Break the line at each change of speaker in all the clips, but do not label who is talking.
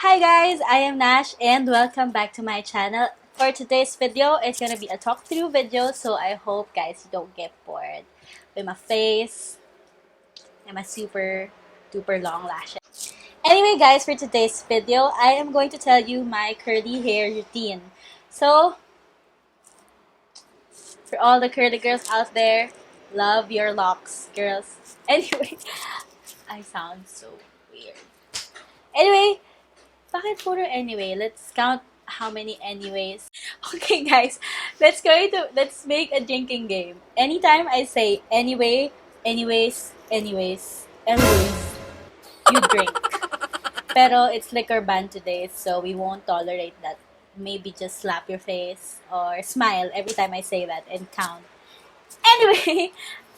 Hi guys, I am Nash and welcome back to my channel. For today's video, it's gonna be a talk through video, so I hope guys you don't get bored with my face and my super duper long lashes. Anyway guys, for today's video, I am going to tell you my curly hair routine. So, for all the curly girls out there, love your locks, girls. Anyway, I sound so weird. Anyway, bakit puro anyway? Let's count how many anyways. Okay, guys. Let's make a drinking game. Anytime I say anyway, anyways, you drink. Pero it's liquor ban today, so we won't tolerate that. Maybe just slap your face or smile every time I say that and count. Anyway,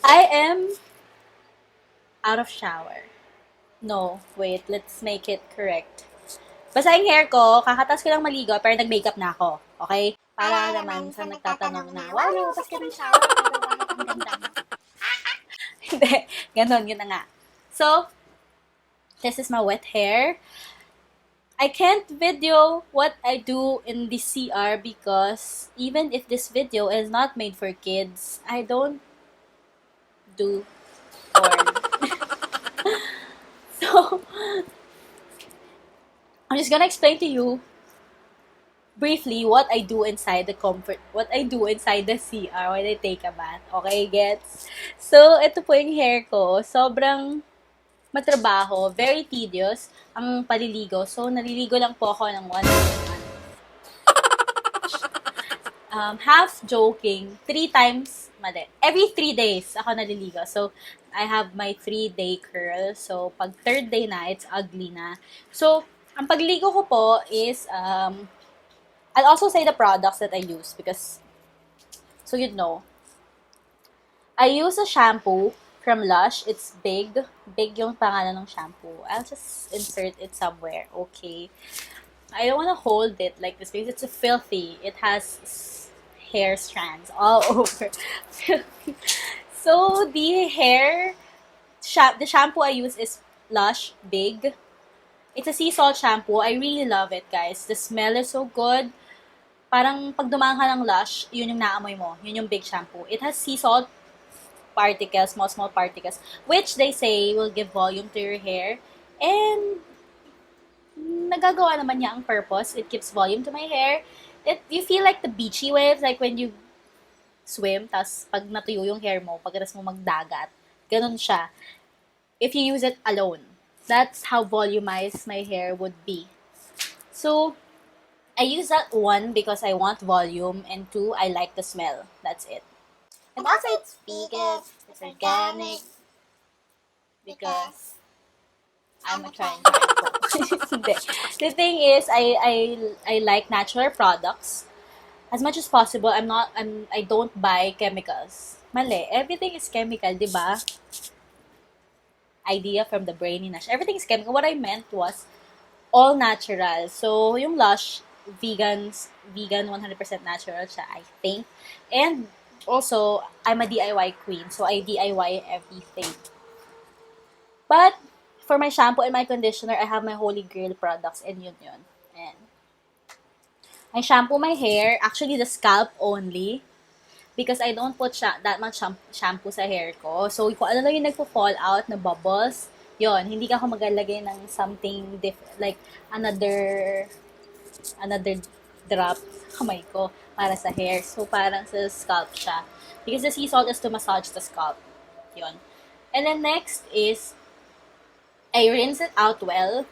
I am out of shower. No, wait, let's make it correct. Basta yung hair ko, kakatas ko lang maligo, pero nag-makeup na ako. Okay? Para naman sa nagtatanong na, wow, lumabas ka ng shower, pero bakit ang ganda mo? Hindi, ganon, yun na nga. So, this is my wet hair. I can't video what I do in the CR because even if this video is not made for kids, I don't do porn. So, I'm just gonna explain to you briefly what I do inside the CR when I take a bath. Okay, gets? So, ito po yung hair ko. Sobrang matrabaho, very tedious ang paliligo. So, naliligo lang po ako ng once a month. Half joking, 3 times, mali. Every 3 days ako naliligo. So, I have my 3-day curl. So, pag 3rd day na, it's ugly na. So, ang pagligo ko po is, I'll also say the products that I use because, so you'd know. I use a shampoo from Lush. It's big. Big yung pangalan ng shampoo. I'll just insert it somewhere. Okay. I don't want to hold it like this because it's filthy. It has hair strands all over. So, the shampoo I use is Lush Big. It's a sea salt shampoo. I really love it, guys. The smell is so good. Parang pag dumaan ka ng Lush, yun yung naamoy mo. Yun yung big shampoo. It has sea salt particles, small particles, which they say will give volume to your hair. And nagagawa naman niya ang purpose. It gives volume to my hair. You feel like the beachy waves, like when you swim, tas pag natuyo yung hair mo, pagkatapos mo magdagat. Ganun siya. If you use it alone. That's how volumized my hair would be. So, I use that 1 because I want volume, and 2, I like the smell. That's it.
And also it's vegan, it's organic, because
I'm trying to. The thing is, I like natural products. As much as possible, I don't buy chemicals. Mali, everything is chemical, di ba? Idea from the brainy Nash. Everything is chemical. What I meant was all natural. So, yung Lush, vegan 100% natural siya, I think. And also, I'm a DIY queen. So, I DIY everything. But, for my shampoo and my conditioner, I have my Holy Grail products and yun. And I shampoo my hair, actually the scalp only. Because I don't put that much shampoo sa hair ko. So, kung ano lang yung nagpo-fall out na bubbles, yon, hindi ka ako maglalagay ng something like another drop kamay ko para sa hair. So, parang sa scalp siya. Because the sea salt is to massage the scalp. Yon. And then next is, I rinse it out well.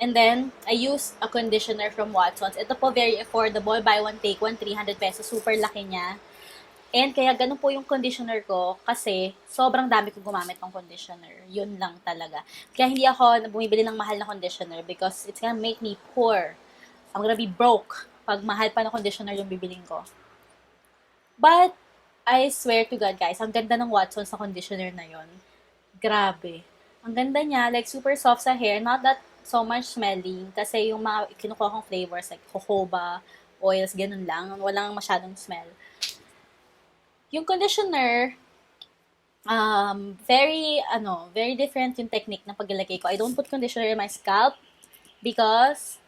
And then, I use a conditioner from Watsons. Ito po, very affordable. Buy one, take one, 300 pesos. Super laki niya. And kaya ganun po yung conditioner ko kasi sobrang dami ko gumamit ng conditioner. Yun lang talaga. Kaya hindi ako bumibili ng mahal na conditioner because it's gonna make me poor. I'm gonna be broke pag mahal pa na conditioner yung bibiling ko. But, I swear to God guys, ang ganda ng Watsons sa conditioner na yon. Grabe. Ang ganda niya, like super soft sa hair, not that so much smelling kasi yung mga kinukuha kong flavors like jojoba, oils, ganun lang. Walang masyadong smell. Yung conditioner, very different yung technique ng paglalagay ko. I don't put conditioner in my scalp because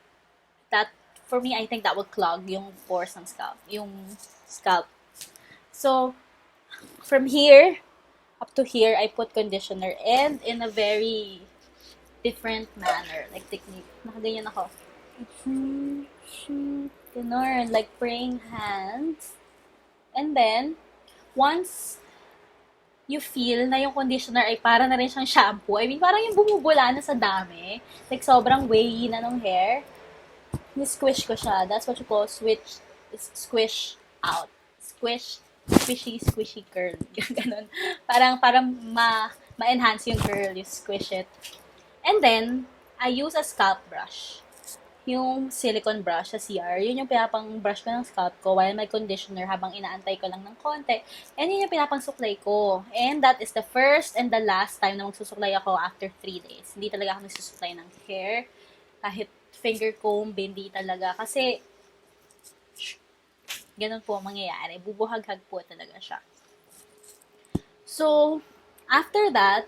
that, for me, I think that would clog yung pores ng scalp. So, from here, up to here, I put conditioner and in a very different manner. Like technique. Nakaganyan ako. Ganon. Like praying hands. And then, once you feel na yung conditioner ay para na rin siyang shampoo, I mean, parang yung bumubula na sa dami. Like, sobrang weighty na ng hair. Ni-squish ko siya. That's what you call squish out. Squishy curl. Ganon. Parang ma-enhance yung curl. You squish it. And then, I use a scalp brush. Yung silicone brush sa CR, yun yung pinapang brush ko ng scalp ko while may conditioner habang inaantay ko lang ng konti. And yun yung pinapang suklay ko. And that is the first and the last time na magsusuklay ako after 3 days. Hindi talaga ako nagsusuklay ng hair. Kahit finger comb, hindi talaga. Kasi, ganun po ang mangyayari. Bubuhaghag po talaga siya. So, after that,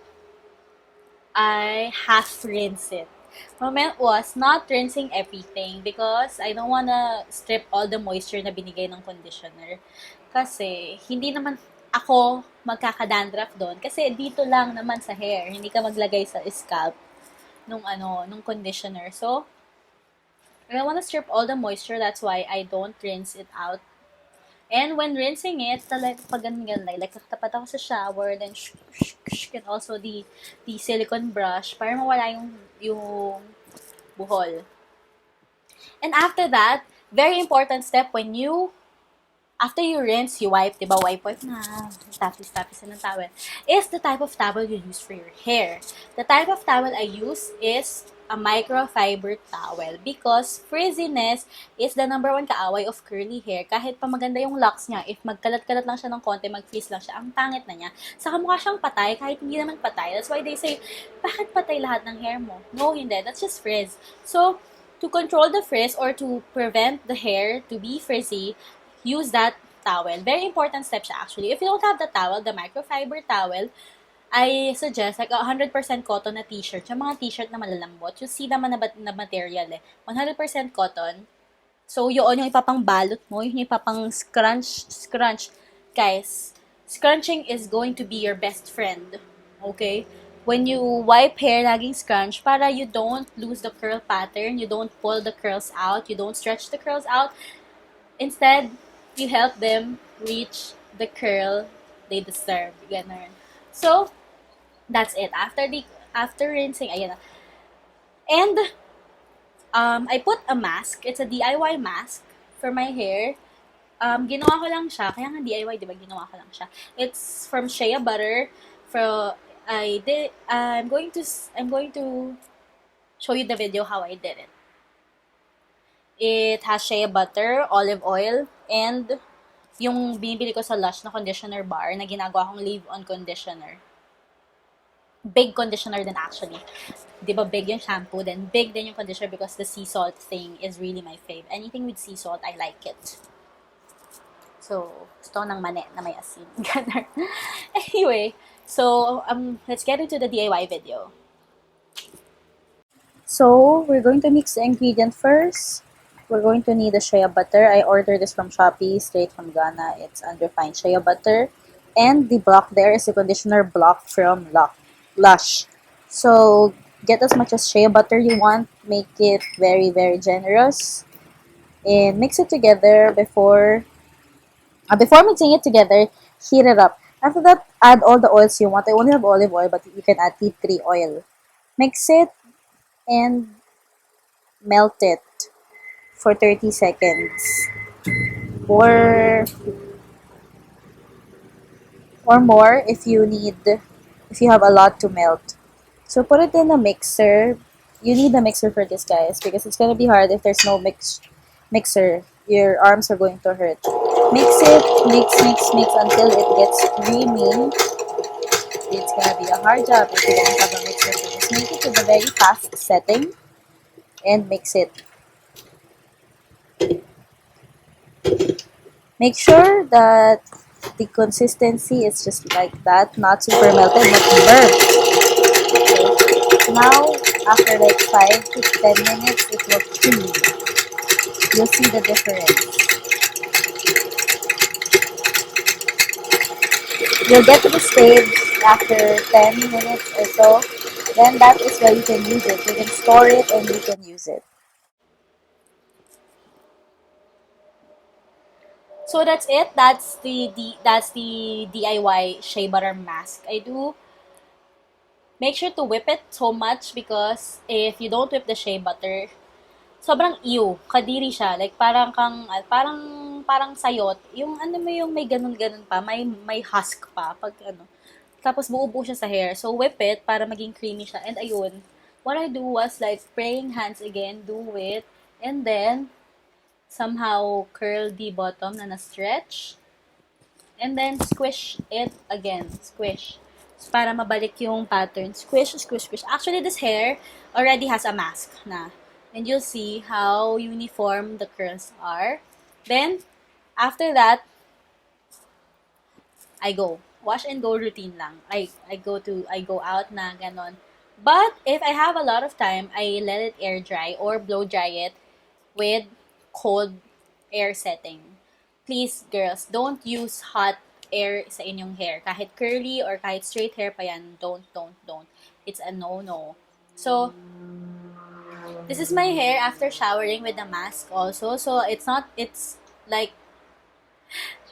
I half rinse it. Moment was not rinsing everything because I don't wanna strip all the moisture na binigay ng conditioner. Kasi, hindi naman ako magkaka-dandruff doon. Kasi dito lang naman sa hair. Hindi ka maglagay sa scalp nung conditioner. So, I don't wanna strip all the moisture. That's why I don't rinse it out. And when rinsing it, talaga pag ganun, like katapat ako sa shower, then and also the silicone brush para mawala yung buhol. And after that, very important step after you rinse, you wipe, diba? Wipe na. Tapis na ng towel. Is the type of towel you use for your hair. The type of towel I use is a microfiber towel because frizziness is the number 1 kaaway of curly hair. Kahit pa maganda yung locks niya, if magkalat-kalat lang siya ng konti, mag-frizz lang siya, ang pangit na niya. Saka mukha siyang patay kahit hindi naman patay. That's why they say, bakit patay lahat ng hair mo? No, hindi. That's just frizz. So, to control the frizz or to prevent the hair to be frizzy, use that towel. Very important step siya actually. If you don't have the towel, the microfiber towel, I suggest like 100% cotton na t-shirt. Yung mga t-shirt na malalambot. You see naman na material 100% cotton. So, yun yung ipapangbalot mo. Yun yung ipapang scrunch. Guys, scrunching is going to be your best friend. Okay? When you wipe hair, laging scrunch para you don't lose the curl pattern. You don't pull the curls out. You don't stretch the curls out. Instead, you help them reach the curl they deserve. Ganun. So, that's it. After rinsing, ayan na. And, I put a mask. It's a DIY mask for my hair. Ginawa ko lang siya. Kaya nga DIY, diba? Ginawa ko lang siya. It's from SHEA butter. I'm going to show you the video how I did it. It has shea butter, olive oil, and yung binibili ko sa Lush na conditioner bar na ginagawa kong leave-on conditioner. Big conditioner din actually. Di ba big yung shampoo, then big din yung conditioner because the sea salt thing is really my fave. Anything with sea salt, I like it. So, gusto ng mane na may asin. Anyway, so let's get into the DIY video. So, we're going to mix the ingredient first. We're going to need the shea butter. I ordered this from Shopee, straight from Ghana. It's unrefined shea butter. And the block there is the conditioner block from Lush. So, get as much as shea butter you want. Make it very, very generous. And mix it together before mixing it together, heat it up. After that, add all the oils you want. I only have olive oil, but you can add tea tree oil. Mix it and melt it for 30 seconds or more if you have a lot to melt. So put it in a mixer. You need a mixer for this, guys, because it's gonna be hard if there's no mixer. Your arms are going to hurt. Mix it, mix until it gets creamy. It's gonna be a hard job if you don't have a mixer. So just make it to the very fast setting and mix it. Make sure that the consistency is just like that, not super melted, but burnt. Okay. Now, after like 5 to 10 minutes, it will cream. you'll see the difference. You'll get to the stage after 10 minutes or so. Then that is where you can use it. You can store it and you can use it. So that's it. That's the DIY shea butter mask I do. Make sure to whip it so much because if you don't whip the shea butter, sobrang ew, kadiri siya. Like parang sayot. Yung ano mo yung may ganun-ganun pa, may husk pa pag ano. Tapos buo-buo siya sa hair. So whip it para maging creamy siya. And ayun, what I do was like praying hands again, do it, and then somehow curl the bottom na na-stretch. And then squish it again. Squish. Para mabalik yung pattern. Squish, squish, squish. Actually, this hair already has a mask na. And you'll see how uniform the curls are. Then, after that, I go. Wash and go routine lang. I go out na ganon. But, if I have a lot of time, I let it air dry or blow dry it with cold air setting. Please, girls, don't use hot air sa inyong hair. Kahit curly or kahit straight hair pa yan, don't. It's a no-no. So, this is my hair after showering with the mask also. So, it's like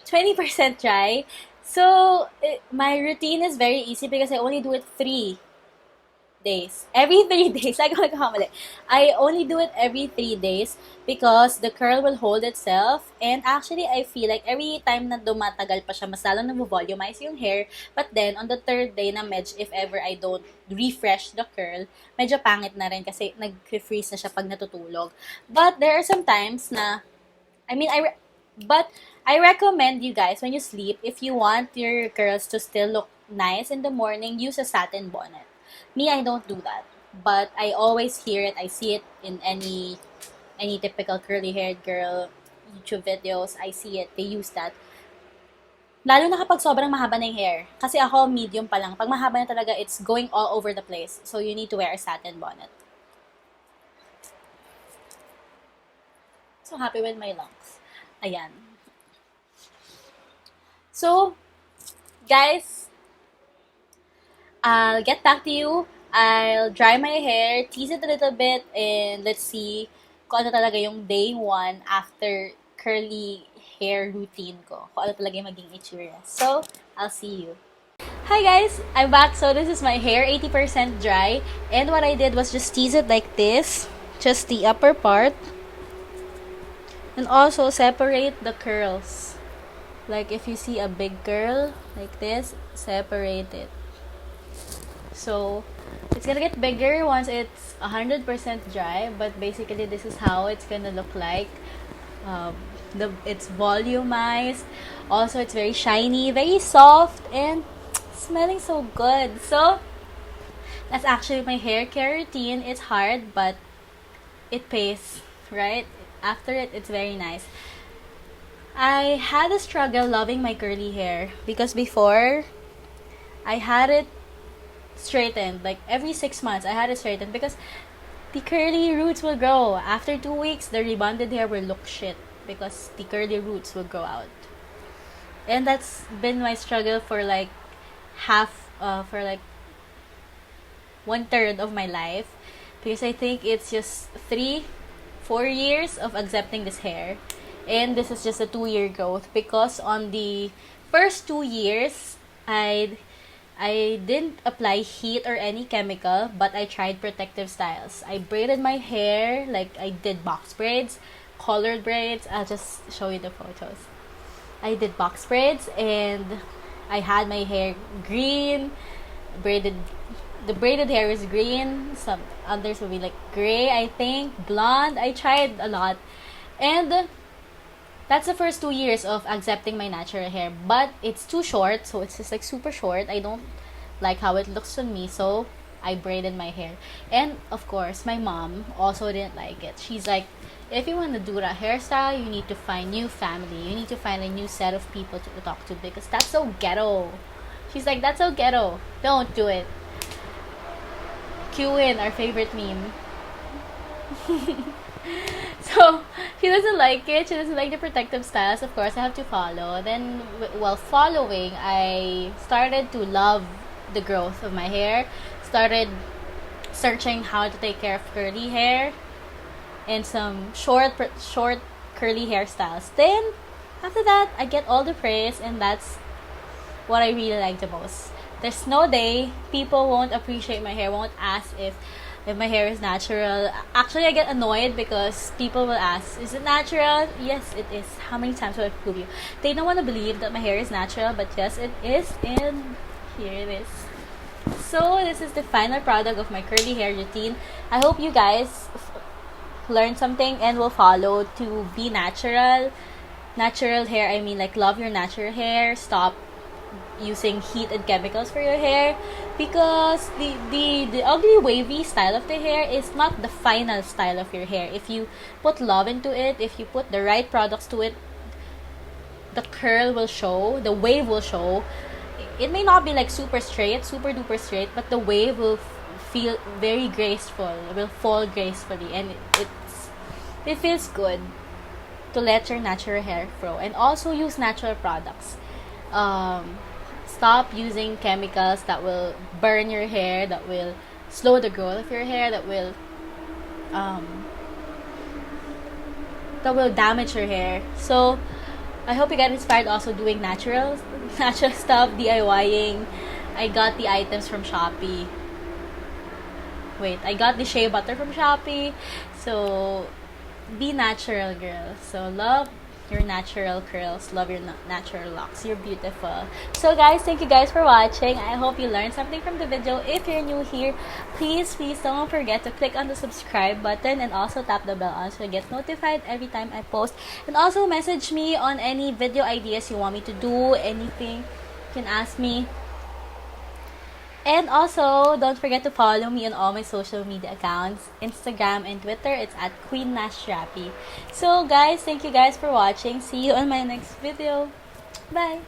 20% dry. So, my routine is very easy because I only do it 3 days. Every 3 days. I only do it every 3 days because the curl will hold itself. And actually, I feel like every time na dumatagal pa siya, mas lalo na volumize yung hair. But then, on the 3rd day na if ever I don't refresh the curl, medyo pangit na rin kasi nag-freeze na siya pag natutulog. But there are some times na, but I recommend you guys, when you sleep, if you want your curls to still look nice in the morning, use a satin bonnet. Me, I don't do that. But I always hear it. I see it in any typical curly-haired girl YouTube videos. I see it. They use that. Lalo na kapag sobrang mahaba na yung hair. Kasi ako, medium pa lang. Pag mahaba na talaga, it's going all over the place. So, you need to wear a satin bonnet. So happy with my locks. Ayan. So, guys, I'll get back to you. I'll dry my hair, tease it a little bit, and let's see kung ano talaga yung day 1 after curly hair routine ko. Kung ano talaga yung maging itsura. So, I'll see you. Hi guys! I'm back. So, this is my hair, 80% dry. And what I did was just tease it like this. Just the upper part. And also, separate the curls. Like, if you see a big curl, like this, separate it. So, it's gonna get bigger once it's 100% dry, but basically this is how it's gonna look like. It's volumized. Also, it's very shiny, very soft, and smelling so good. So, that's actually my hair care routine. It's hard, but it pays, right? After it, it's very nice. I had a struggle loving my curly hair because before, I had it straightened. Like every 6 months, I had it straightened because the curly roots will grow. After 2 weeks, the rebonded hair will look shit because the curly roots will grow out. And that's been my struggle for like for like 1/3 of my life because I think it's just 3-4 years of accepting this hair. And this is just a 2-year growth because on the first 2 years, I didn't apply heat or any chemical, but I tried protective styles. I braided my hair, like I did box braids, colored braids. I'll just show you the photos. I did box braids and I had my hair green, braided. The braided hair is green. Some others will be like gray, I think, blonde. I tried a lot. And that's the first 2 years of accepting my natural hair. But it's too short, so it's just like super short. I don't like how it looks on me, so I braided my hair. And of course, my mom also didn't like it. She's like, if you want to do that hairstyle, you need to find new family. You need to find a new set of people to talk to because that's so ghetto. She's like, that's so ghetto. Don't do it. Cue in our favorite meme. So, she doesn't like it. She doesn't like the protective styles. Of course, I have to follow. Then, while following, I started to love the growth of my hair. Started searching how to take care of curly hair and some short curly hairstyles. Then, after that, I get all the praise, and that's what I really like the most. There's no day people won't appreciate my hair, won't ask if my hair is natural. Actually, I get annoyed because people will ask, is it natural? Yes, it is. How many times will I prove you? They don't want to believe that my hair is natural, but yes, it is. And here it is. So, this is the final product of my curly hair routine. I hope you guys learn something and will follow to be natural. Natural hair, I mean, like, love your natural hair. Stop using heat and chemicals for your hair, because the ugly wavy style of the hair is not the final style of your hair. If you put love into it, if you put the right products to it, the curl will show, the wave will show. It may not be like super duper straight, but the wave will feel very graceful. It will fall gracefully, and it feels good to let your natural hair grow. And also use natural products. Stop using chemicals that will burn your hair, that will slow the growth of your hair, that will damage your hair. So I hope you get inspired also doing natural stuff, DIYing. I got the items from Shopee. I got the shea butter from Shopee. So be natural, girl. So love your natural curls, love your natural locks. You're beautiful. So guys, thank you guys for watching. I hope you learned something from the video. If you're new here, please don't forget to click on the subscribe button and also tap the bell on so you get notified every time I post. And also message me on any video ideas you want me to do, anything you can ask me. And also, don't forget to follow me on all my social media accounts, Instagram and Twitter. It's at Queen Nash Rapi. So guys, thank you guys for watching. See you on my next video. Bye!